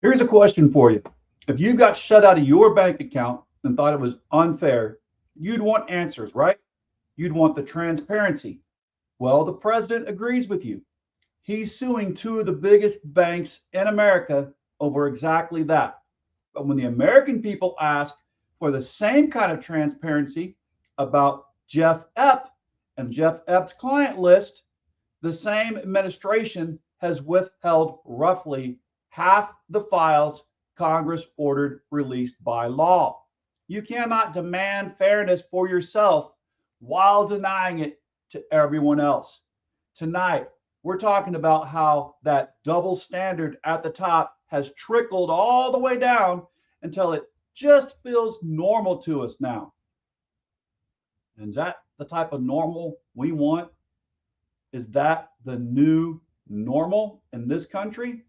Here's a question for you. If you got shut out of your bank account and thought it was unfair, you'd want answers, right? You'd want the transparency. Well, the president agrees with you. He's suing two of the biggest banks in America over exactly that. But when the American people ask for the same kind of transparency about Jeff Epp and Jeff Epp's client list, the same administration has withheld roughly half the files Congress ordered released by law. You cannot demand fairness for yourself while denying it to everyone else. Tonight, we're talking about how that double standard at the top has trickled all the way down until it just feels normal to us now. And is that the type of normal we want? Is that the new normal in this country?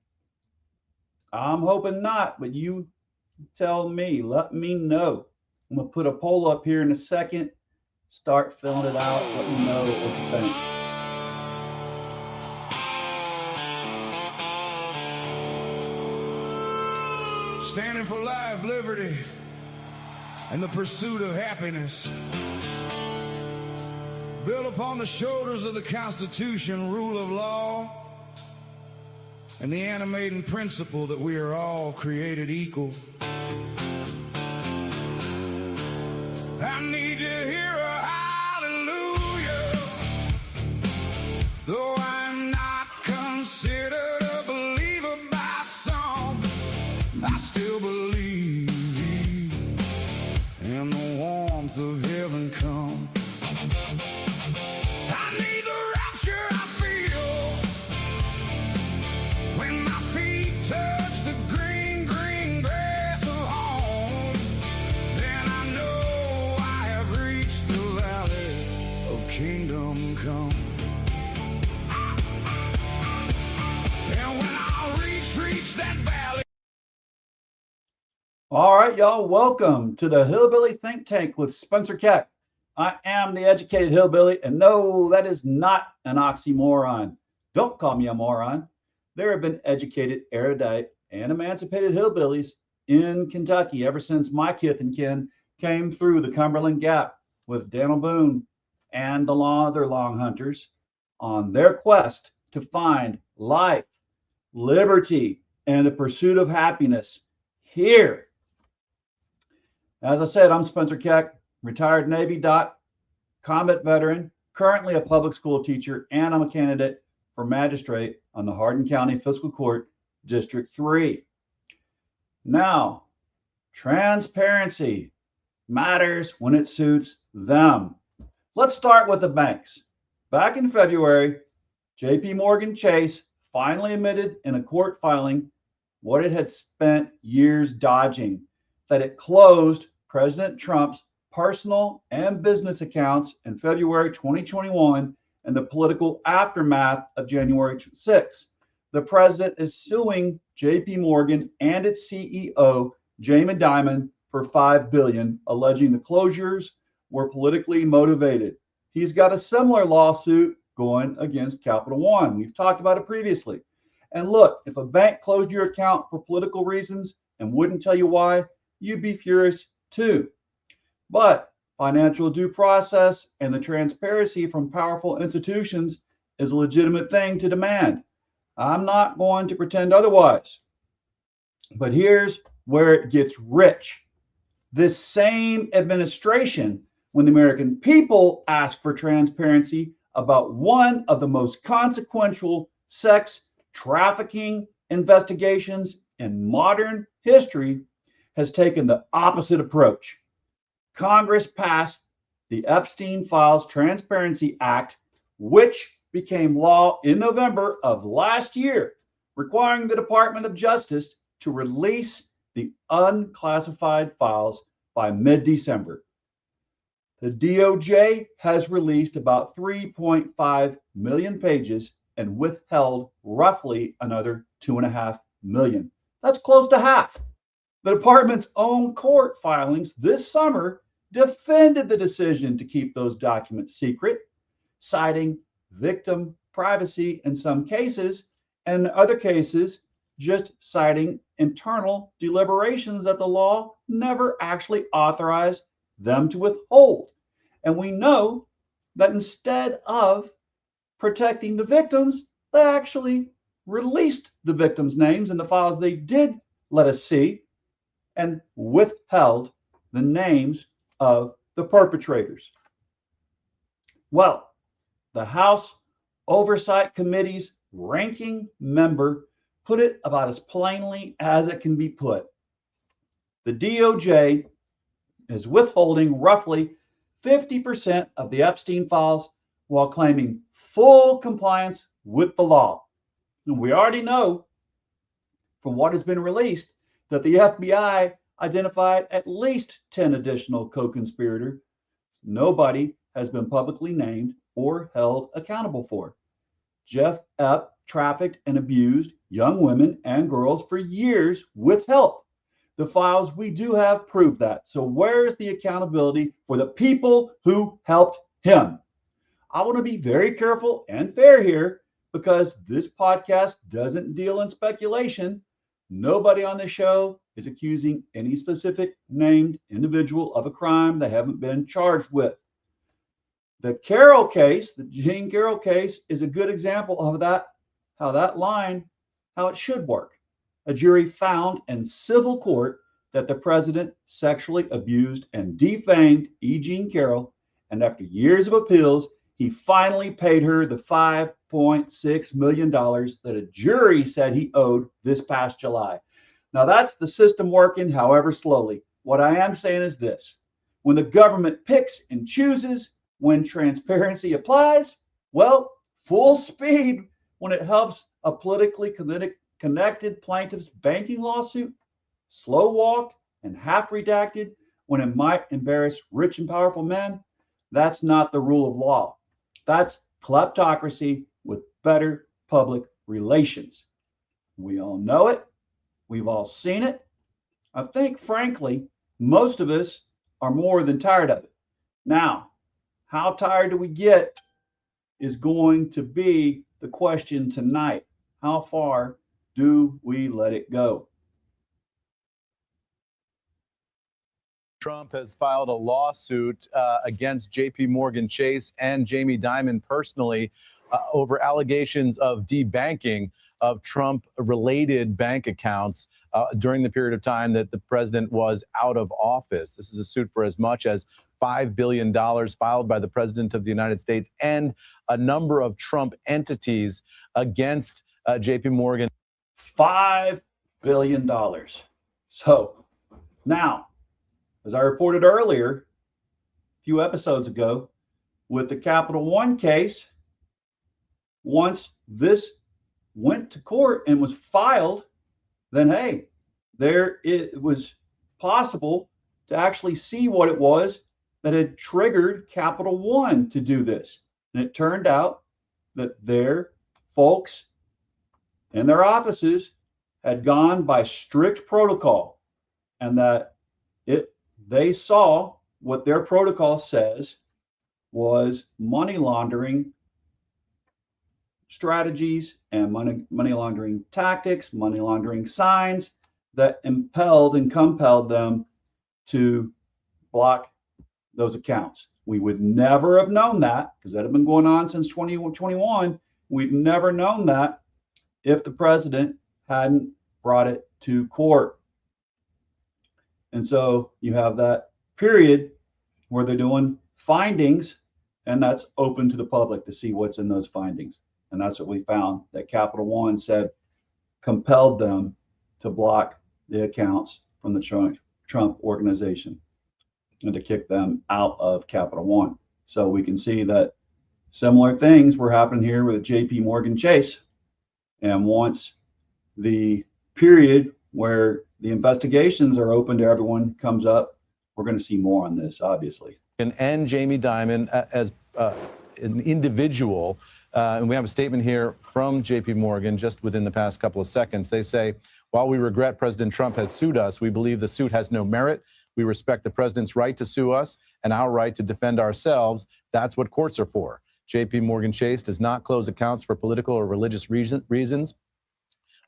I'm hoping not, but you tell me, let me know. I'm going to put a poll up here in a second. Start filling it out. Let me know what you think. Standing for life, liberty, and the pursuit of happiness. Built upon the shoulders of the Constitution, rule of law, and the animating principle that we are all created equal. I need to hear a hallelujah, though I'm not considered a believer by some. I still believe in the warmth of heaven come. I need the rapture I feel when my feet touch the green, green grass of home. Then I know I have reached the valley of kingdom come. And when I reach that valley. All right, y'all, welcome to the Hillbilly Think Tank with Spencer Keck. I am the educated hillbilly, and no, that is not an oxymoron. Don't call me a moron. There have been educated, erudite, and emancipated hillbillies in Kentucky ever since my kith and kin came through the Cumberland Gap with Daniel Boone and the other long hunters on their quest to find life, liberty, and the pursuit of happiness here. As I said, I'm Spencer Keck, retired Navy combat veteran, currently a public school teacher, and I'm a candidate for magistrate on the Hardin County Fiscal Court, District 3. Now, transparency matters when it suits them. Let's start with the banks. Back in February, JPMorgan Chase finally admitted in a court filing what it had spent years dodging, that it closed President Trump's personal and business accounts in February 2021 and the political aftermath of January 6. The president is suing JPMorgan and its CEO, Jamie Dimon, for $5 billion, alleging the closures were politically motivated. He's got a similar lawsuit going against Capital One. We've talked about it previously. And look, if a bank closed your account for political reasons and wouldn't tell you why, you'd be furious too. But financial due process and the transparency from powerful institutions is a legitimate thing to demand. I'm not going to pretend otherwise. But here's where it gets rich. This same administration, when the American people ask for transparency about one of the most consequential sex trafficking investigations in modern history, has taken the opposite approach. Congress passed the Epstein Files Transparency Act, which became law in November of last year, requiring the Department of Justice to release the unclassified files by mid-December. The DOJ has released about 3.5 million pages and withheld roughly another 2.5 million. That's close to half. The department's own court filings this summer defended the decision to keep those documents secret, citing victim privacy in some cases, and in other cases, just citing internal deliberations that the law never actually authorized them to withhold. And we know that instead of protecting the victims, they actually released the victims' names in the files they did let us see and withheld the names of the perpetrators. Well, the House Oversight Committee's ranking member put it about as plainly as it can be put. The DOJ is withholding roughly 50% of the Epstein files while claiming full compliance with the law. And we already know from what has been released that the FBI identified at least 10 additional co-conspirators. Nobody has been publicly named or held accountable for. Jeff Epstein trafficked and abused young women and girls for years with help. The files we do have prove that. So where is the accountability for the people who helped him? I want to be very careful and fair here because this podcast doesn't deal in speculation. Nobody on the show is accusing any specific named individual of a crime they haven't been charged with. The Carroll case, the Jean Carroll case, is a good example of that, how it should work. A jury found in civil court that the president sexually abused and defamed E. Jean Carroll, and after years of appeals, he finally paid her the $5.6 million that a jury said he owed this past July. Now that's the system working, however slowly. What I am saying is this: when the government picks and chooses, when transparency applies, well, full speed when it helps a politically connected plaintiff's banking lawsuit, slow walked and half redacted when it might embarrass rich and powerful men. That's not the rule of law. That's kleptocracy with better public relations. We all know it. We've all seen it. I think, frankly, most of us are more than tired of it. Now, how tired do we get is going to be the question tonight. How far do we let it go? Trump has filed a lawsuit against JPMorgan Chase and Jamie Dimon personally over allegations of debanking of Trump-related bank accounts during the period of time that the president was out of office. This is a suit for as much as $5 billion filed by the president of the United States and a number of Trump entities against JPMorgan. $5 billion. So now, as I reported earlier, a few episodes ago, with the Capital One case, once this went to court and was filed, then hey, there it was possible to actually see what it was that had triggered Capital One to do this. And it turned out that their folks in their offices had gone by strict protocol, and that they saw what their protocol says was money laundering strategies and money laundering tactics, money laundering signs that impelled and compelled them to block those accounts. We would never have known that, because that had been going on since 2021. We'd never known that if the president hadn't brought it to court. And so you have that period where they're doing findings, and that's open to the public to see what's in those findings. And that's what we found, that Capital One said compelled them to block the accounts from the Trump organization and to kick them out of Capital One. So we can see that similar things were happening here with JPMorgan Chase. And once the period where the investigations are open to everyone comes up. We're going to see more on this, obviously. And Jamie Dimon as an individual. And we have a statement here from JPMorgan just within the past couple of seconds. They say, while we regret President Trump has sued us, we believe the suit has no merit. We respect the president's right to sue us and our right to defend ourselves. That's what courts are for. JPMorgan Chase does not close accounts for political or religious reasons.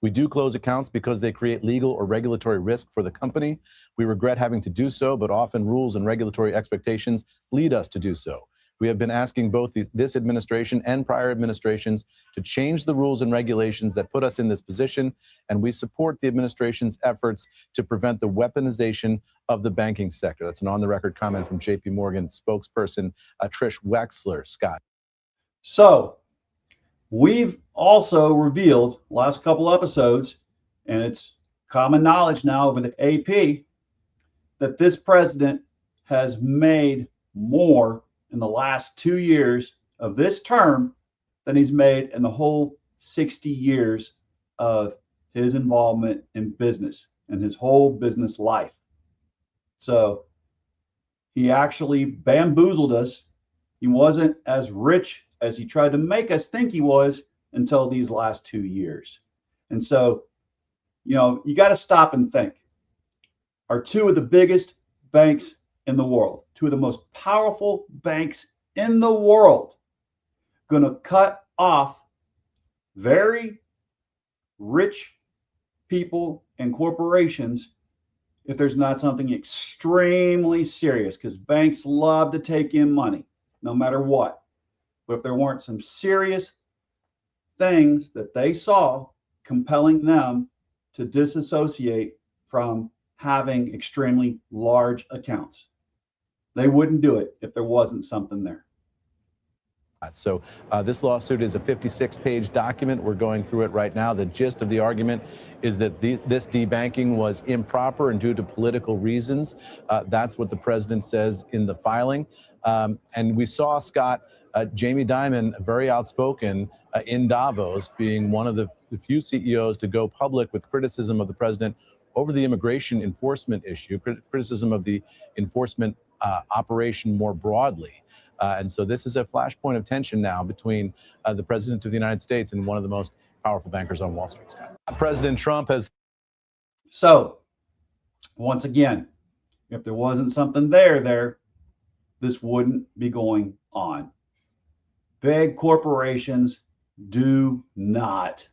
We do close accounts because they create legal or regulatory risk for the company. We regret having to do so, but often rules and regulatory expectations lead us to do so. We have been asking both this administration and prior administrations to change the rules and regulations that put us in this position, and we support the administration's efforts to prevent the weaponization of the banking sector. That's an on-the-record comment from JPMorgan spokesperson Trish Wexler. Scott. So we've also revealed last couple episodes, and it's common knowledge now over the AP, that this president has made more in the last 2 years of this term than he's made in the whole 60 years of his involvement in business and his whole business life. So he actually bamboozled us. He wasn't as rich as he tried to make us think he was until these last 2 years. And so, you got to stop and think. Are two of the biggest banks in the world, two of the most powerful banks in the world, going to cut off very rich people and corporations if there's not something extremely serious? Because banks love to take in money no matter what. But if there weren't some serious things that they saw compelling them to disassociate from having extremely large accounts, they wouldn't do it if there wasn't something there. So this lawsuit is a 56-page document. We're going through it right now. The gist of the argument is that this debanking was improper and due to political reasons. That's what the president says in the filing. And we saw, Scott, Jamie Dimon, very outspoken in Davos, being one of the few CEOs to go public with criticism of the president over the immigration enforcement issue, criticism of the enforcement operation more broadly. And so this is a flashpoint of tension now between the president of the United States and one of the most powerful bankers on Wall Street, Scott. President Trump has. So, once again, if there wasn't something there, this wouldn't be going on. Big corporations do not,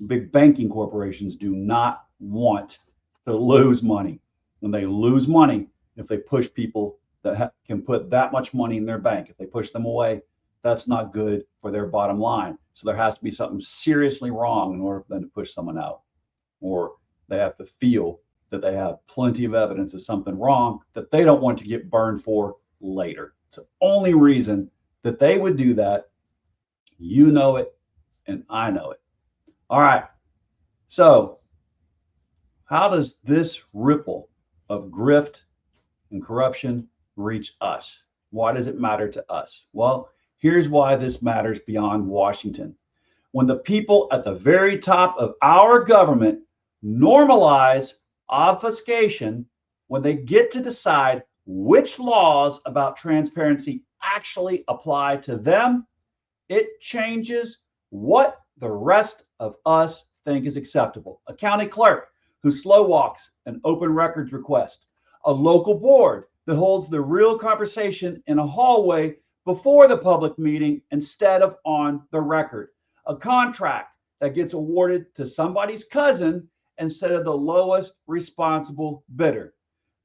big banking corporations do not want to lose money. When they lose money, if they push people that can put that much money in their bank, if they push them away, that's not good for their bottom line. So there has to be something seriously wrong in order for them to push someone out, or they have to feel that they have plenty of evidence of something wrong that they don't want to get burned for later. It's the only reason that they would do that. You know it, and I know it. All right. So how does this ripple of grift and corruption reach us? Why does it matter to us? Well, here's why this matters beyond Washington. When the people at the very top of our government normalize obfuscation, when they get to decide which laws about transparency actually apply to them, it changes what the rest of us think is acceptable. A county clerk who slow walks an open records request, a local board that holds the real conversation in a hallway before the public meeting instead of on the record, a contract that gets awarded to somebody's cousin instead of the lowest responsible bidder.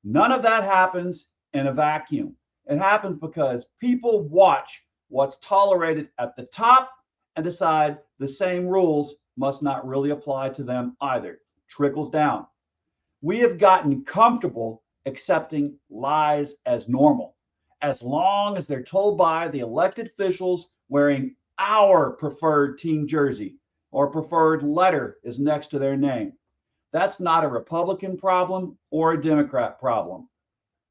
None of that happens in a vacuum. It happens because people watch what's tolerated at the top and decide the same rules must not really apply to them either. Trickles down. We have gotten comfortable accepting lies as normal, as long as they're told by the elected officials wearing our preferred team jersey or preferred letter is next to their name. That's not a Republican problem or a Democrat problem.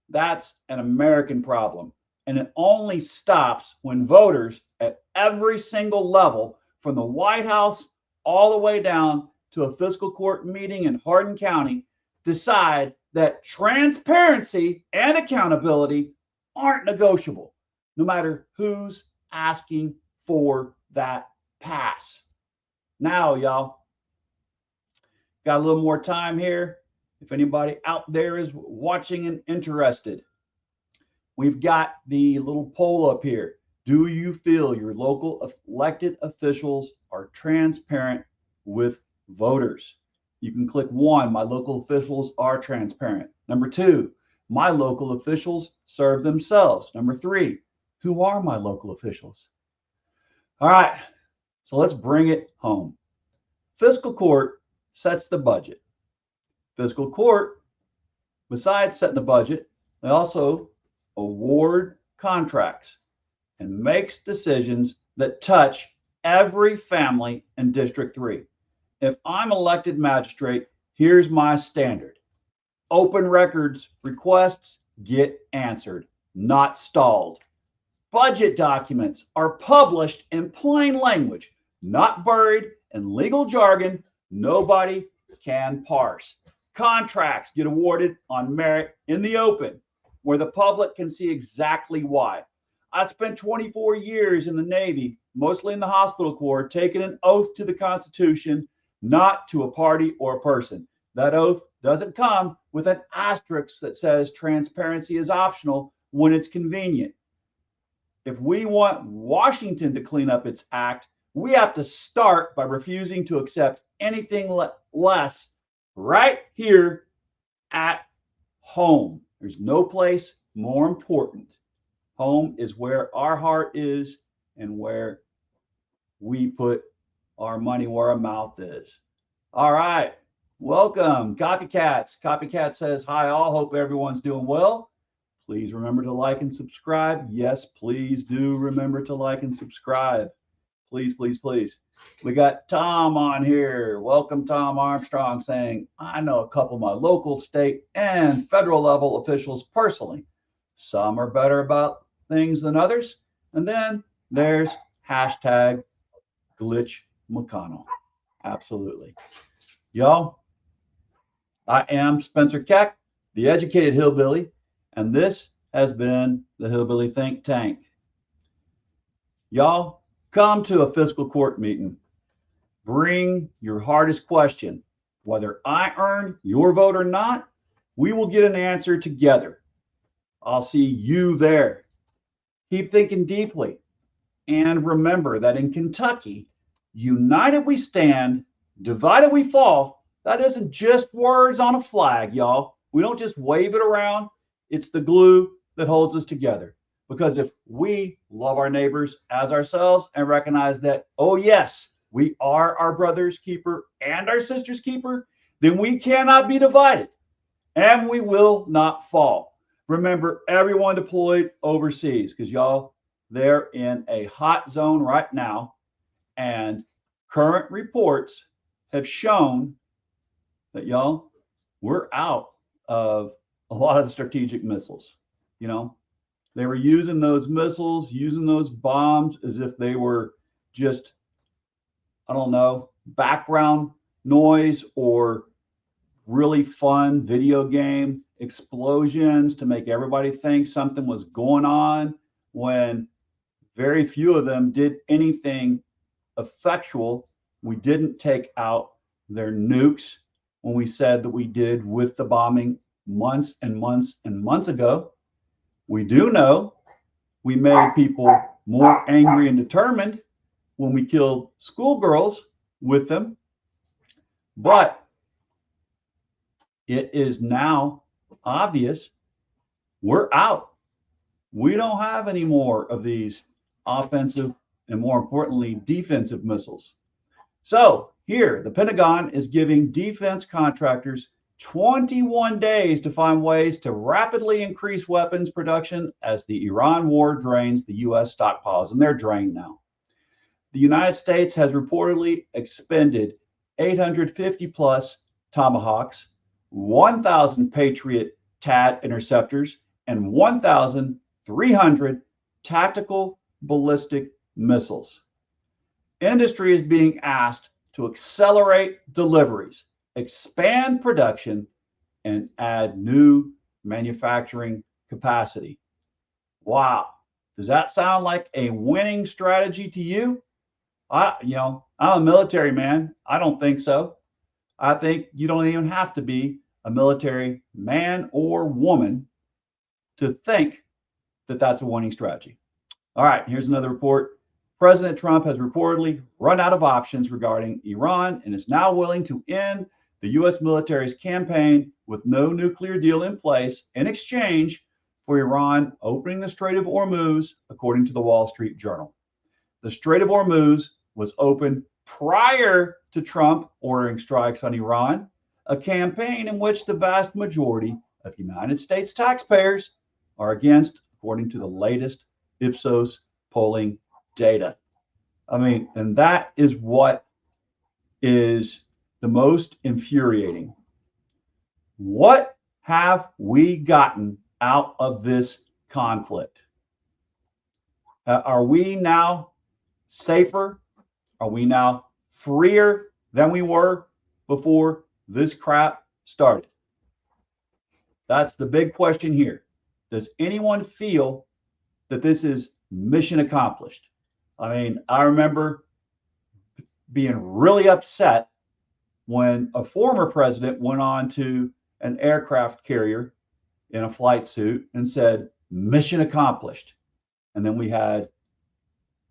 That's an American problem. And it only stops when voters at every single level, from the White House all the way down to a fiscal court meeting in Hardin County decide that transparency and accountability aren't negotiable, no matter who's asking for that pass. Now, y'all, got a little more time here. If anybody out there is watching and interested, we've got the little poll up here. Do you feel your local elected officials are transparent with voters? You can click 1, my local officials are transparent. Number 2, my local officials serve themselves. Number 3, who are my local officials? All right, so let's bring it home. Fiscal court sets the budget. Fiscal court, besides setting the budget, they also award contracts and makes decisions that touch every family in District 3. If I'm elected magistrate, here's my standard. Open records requests get answered, not stalled. Budget documents are published in plain language, not buried in legal jargon nobody can parse. Contracts get awarded on merit in the open, where the public can see exactly why. I spent 24 years in the Navy, mostly in the hospital corps, taking an oath to the Constitution, not to a party or a person. That oath doesn't come with an asterisk that says transparency is optional when it's convenient. If we want Washington to clean up its act, we have to start by refusing to accept anything less right here at home. There's no place more important. Home is where our heart is and where we put our money where our mouth is. All right. Welcome, Copycats. Copycat says, hi all. Hope everyone's doing well. Please remember to like and subscribe. Yes, please do remember to like and subscribe. Please, please, please. We got Tom on here. Welcome, Tom Armstrong, saying, I know a couple of my local, state, and federal level officials personally. Some are better about things than others. And then there's hashtag Glitch McConnell. Absolutely. Y'all, I am Spencer Keck, the educated hillbilly, and this has been the Hillbilly Think Tank. Y'all, come to a fiscal court meeting. Bring your hardest question. Whether I earn your vote or not, we will get an answer together. I'll see you there. Keep thinking deeply. And remember that in Kentucky, united we stand, divided we fall. That isn't just words on a flag, y'all. We don't just wave it around. It's the glue that holds us together. Because if we love our neighbors as ourselves and recognize that, oh yes, we are our brother's keeper and our sister's keeper, then we cannot be divided and we will not fall. Remember, everyone deployed overseas, because y'all, they're in a hot zone right now. And current reports have shown that, y'all, we're out of a lot of the strategic missiles. You know, they were using those missiles, using those bombs as if they were just, I don't know, background noise or really fun video game explosions to make everybody think something was going on, when very few of them did anything effectual. We didn't take out their nukes when we said that we did with the bombing months and months and months ago. We do know we made people more angry and determined when we killed schoolgirls with them. But it is now obvious we're out. We don't have any more of these offensive and, more importantly, defensive missiles. So here, the Pentagon is giving defense contractors 21 days to find ways to rapidly increase weapons production as the Iran war drains the U.S. stockpiles, and they're drained now. The United States has reportedly expended 850 plus Tomahawks, 1,000 Patriot THAAD interceptors, and 1,300 tactical ballistic missiles. Industry is being asked to accelerate deliveries, expand production, and add new manufacturing capacity. Wow. Does that sound like a winning strategy to you? I'm a military man. I don't think so. I think you don't even have to be a military man or woman to think that that's a winning strategy. All right, here's another report. President Trump has reportedly run out of options regarding Iran and is now willing to end the U.S. military's campaign with no nuclear deal in place in exchange for Iran opening the Strait of Hormuz, according to the Wall Street Journal. The Strait of Hormuz was open prior to Trump ordering strikes on Iran, a campaign in which the vast majority of United States taxpayers are against, according to the latest Ipsos polling data. I mean, and that is what is the most infuriating. What have we gotten out of this conflict? Are we now safer? Are we now freer than we were before this crap started? That's the big question here. Does anyone feel that this is mission accomplished? I mean, I remember being really upset when a former president went on to an aircraft carrier in a flight suit and said, mission accomplished. And then we had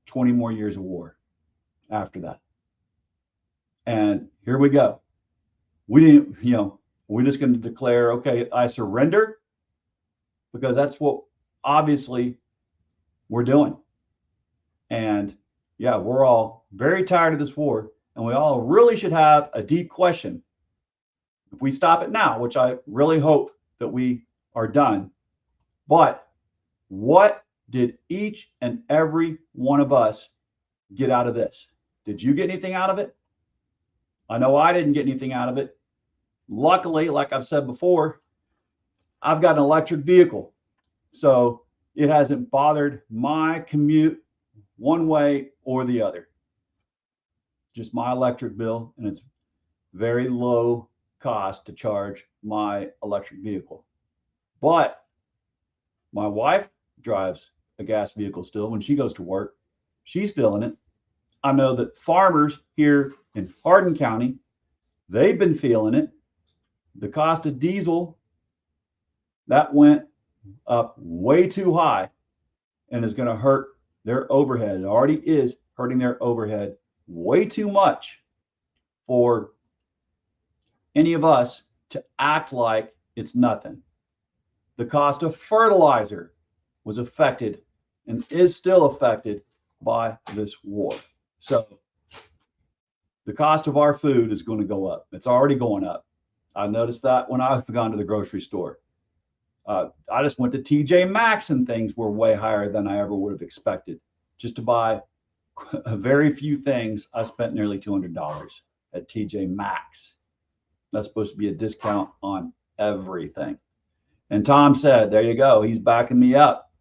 20 more years of war after that. And here we go. We didn't, we're just going to declare, okay, I surrender, because that's what obviously we're doing. And yeah, we're all very tired of this war, and we all really should have a deep question. If we stop it now, which I really hope that we are done, but what did each and every one of us get out of this? Did you get anything out of it? I know I didn't get anything out of it. Luckily, like I've said before, I've got an electric vehicle, so it hasn't bothered my commute one way or the other. Just my electric bill, and it's very low cost to charge my electric vehicle. But my wife drives a gas vehicle still when she goes to work. She's feeling it. I know that farmers here in Hardin County, they've been feeling it. The cost of diesel, that went up way too high and is going to hurt their overhead. It already is hurting their overhead way too much for any of us to act like it's nothing. The cost of fertilizer was affected and is still affected by this war. So the cost of our food is going to go up. It's already going up. I noticed that when I've gone to the grocery store. I just went to TJ Maxx and things were way higher than I ever would have expected. Just to buy a very few things, I spent nearly $200 at TJ Maxx. That's supposed to be a discount on everything. And Tom said, there you go, he's backing me up.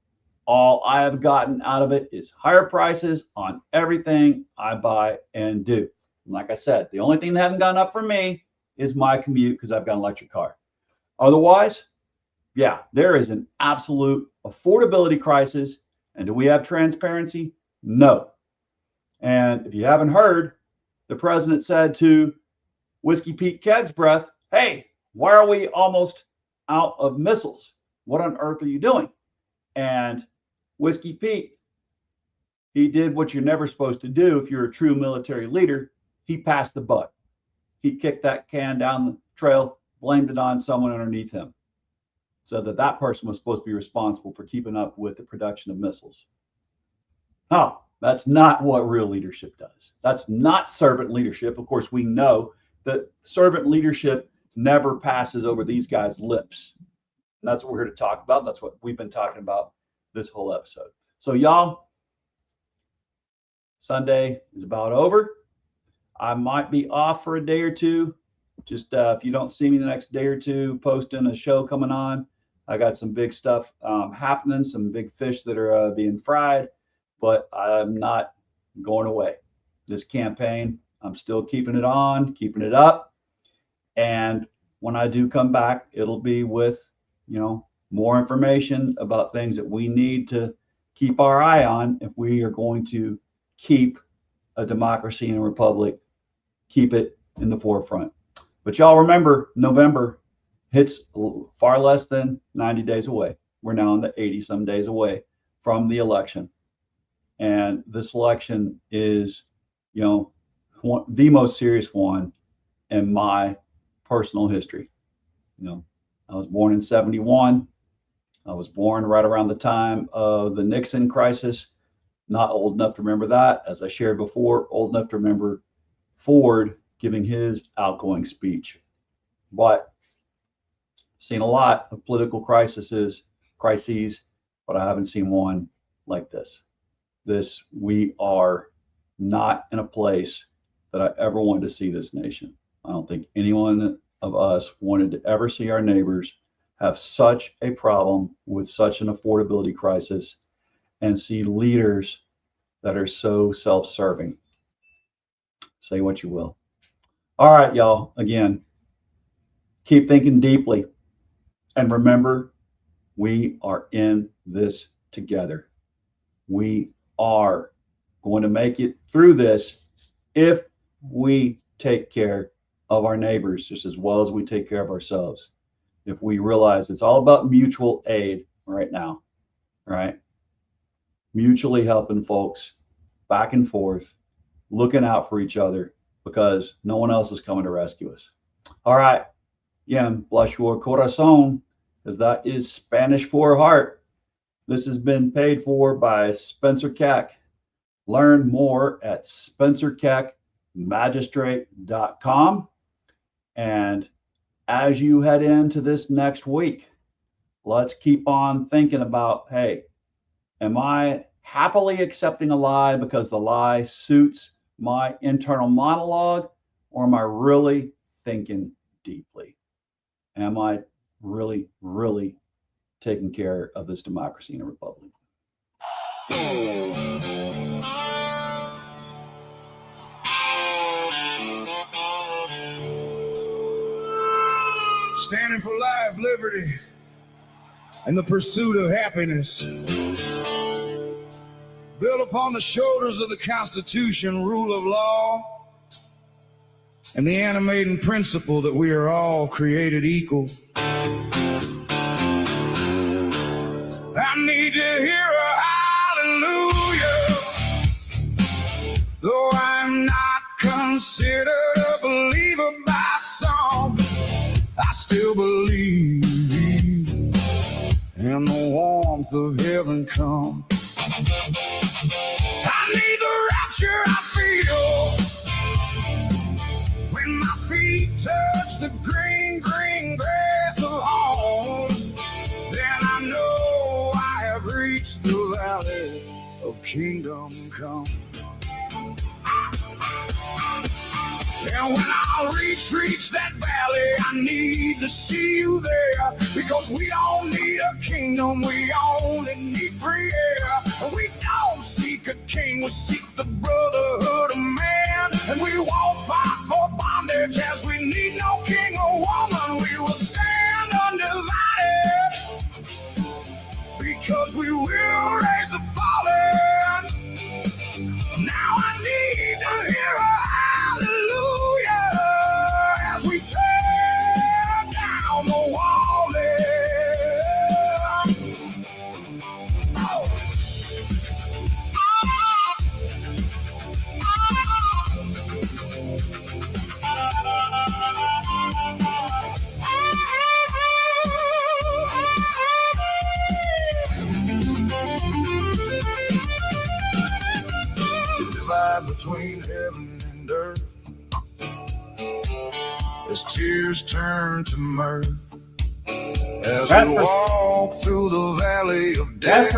All I have gotten out of it is higher prices on everything I buy and do. And like I said, the only thing that hasn't gone up for me is my commute, because I've got an electric car. Otherwise, yeah, there is an absolute affordability crisis. And do we have transparency? No. And if you haven't heard, the president said to Whiskey Pete Keg's breath, hey, why are we almost out of missiles? What on earth are you doing? And Whiskey Pete, he did what you're never supposed to do if you're a true military leader. He passed the buck. He kicked that can down the trail, blamed it on someone underneath him, so that person was supposed to be responsible for keeping up with the production of missiles. No, that's not what real leadership does. That's not servant leadership. Of course, we know that servant leadership never passes over these guys' lips. And that's what we're here to talk about. That's what we've been talking about this whole episode. So y'all, Sunday is about over. I might be off for a day or two. Just if you don't see me the next day or two posting a show coming on, I got some big stuff happening, some big fish that are being fried, but I'm not going away. This campaign I'm still keeping it on, keeping it up. And when I do come back, it'll be with, more information about things that we need to keep our eye on if we are going to keep a democracy and a republic, keep it in the forefront. But y'all remember, November hits far less than 90 days away. We're now in the 80 some days away from the election. And this election is, the most serious one in my personal history. I was born in 71. I was born right around the time of the Nixon crisis. Not old enough to remember that, as I shared before, old enough to remember Ford giving his outgoing speech. But seen a lot of political crises, but I haven't seen one like this. We are not in a place that I ever wanted to see this nation. I don't think anyone of us wanted to ever see our neighbors have such a problem with such an affordability crisis and see leaders that are so self-serving. Say what you will. All right, y'all, again, keep thinking deeply. And remember, we are in this together. We are going to make it through this if we take care of our neighbors just as well as we take care of ourselves. If we realize it's all about mutual aid right now, right? Mutually helping folks back and forth, looking out for each other because no one else is coming to rescue us. All right. Again, bless your corazón, because that is Spanish for heart. This has been paid for by Spencer Keck. Learn more at spencerkeckmagistrate.com. And as you head into this next week, let's keep on thinking about, hey, am I happily accepting a lie because the lie suits my internal monologue, or am I really thinking deeply? Am I really, really taking care of this democracy and a republic? Standing for life, liberty, and the pursuit of happiness. Built upon the shoulders of the Constitution, rule of law, and the animating principle that we are all created equal. I need to hear a hallelujah, though I'm not considered a believer by some. I still believe in the warmth of heaven come. I need the rapture I feel when my feet touch the green, green grass of home. Then I know I have reached the valley of kingdom come. And when I reach that valley, I need to see you there. Because we don't need a kingdom, we only need free air. We don't seek a king, we seek the brotherhood of man. And we won't fight for bondage, as we need no king or woman. We will stand undivided, because we will raise the fallen. Now I need to hear a hallelujah as we tear down the wall. The divide between heaven and earth, as tears turn to mirth, as we walk through the valley of death,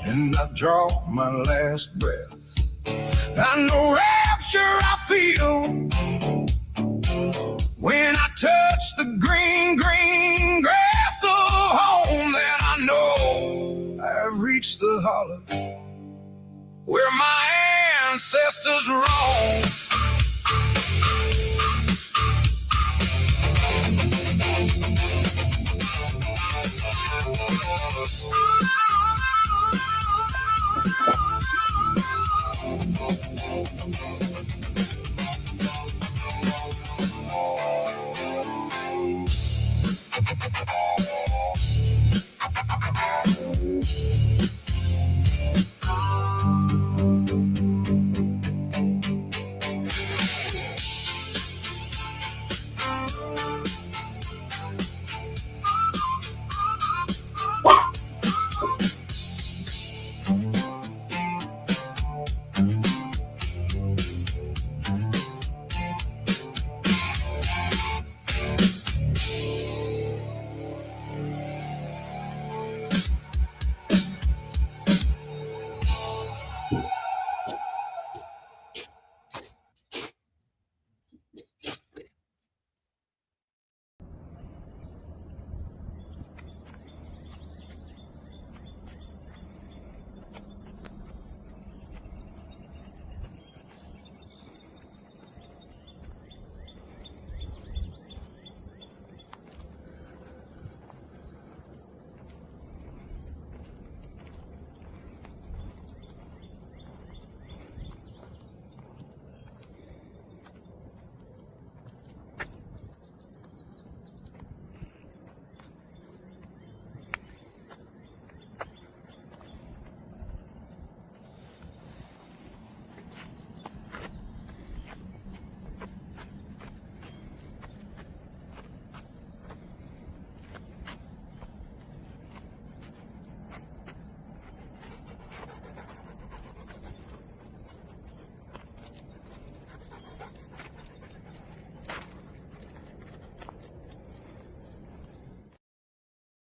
and I draw my last breath. I know rapture I feel when I touch the green, green grass of home. Then I know I've reached the hollow where my ancestors wrong.